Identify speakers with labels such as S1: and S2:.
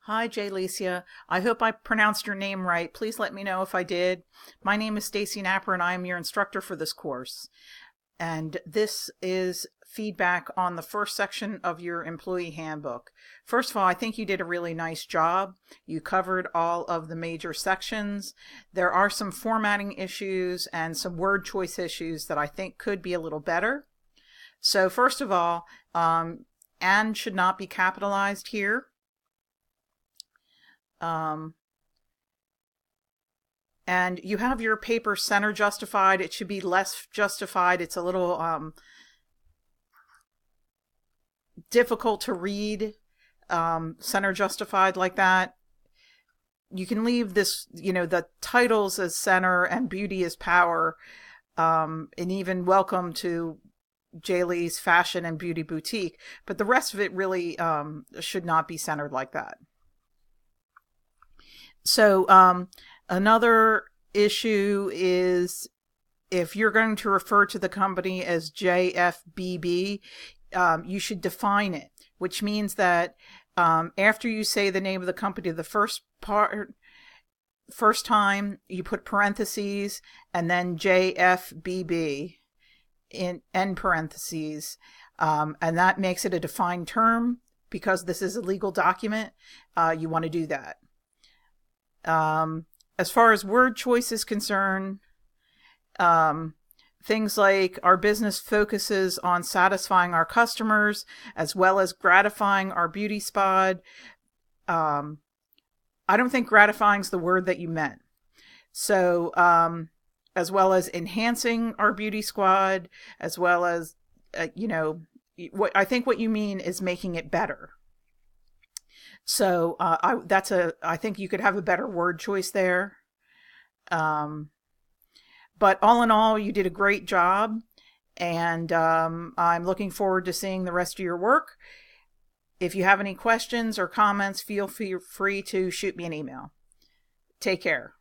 S1: Hi, Jay Licia. I hope I pronounced your name right. Please let me know if I did. My name is Stacy Napper and I am your instructor for this course. And this is feedback on the first section of your employee handbook. First of all, I think you did a really nice job. You covered all of the major sections. There are some formatting issues and some word choice issues that I think could be a little better. So first of all, and should not be capitalized here. And you have your paper center justified. It should be less justified. It's a little difficult to read center justified like that. You can leave this, the titles as center and beauty as power, and even welcome to Jaylee's Fashion and Beauty Boutique. But the rest of it really should not be centered like that. So another issue is if you're going to refer to the company as JFBB, you should define it, which means that after you say the name of the company the first time, you put parentheses and then JFBB in end parentheses, and that makes it a defined term. Because this is a legal document, you want to do that. As far as word choice is concerned, things like our business focuses on satisfying our customers as well as gratifying our beauty squad. I don't think gratifying is the word that you meant. So, as well as enhancing our beauty squad, as well as, I think what you mean is making it better. So I think you could have a better word choice there. But all in all, you did a great job, and I'm looking forward to seeing the rest of your work. If you have any questions or comments, feel free to shoot me an email. Take care.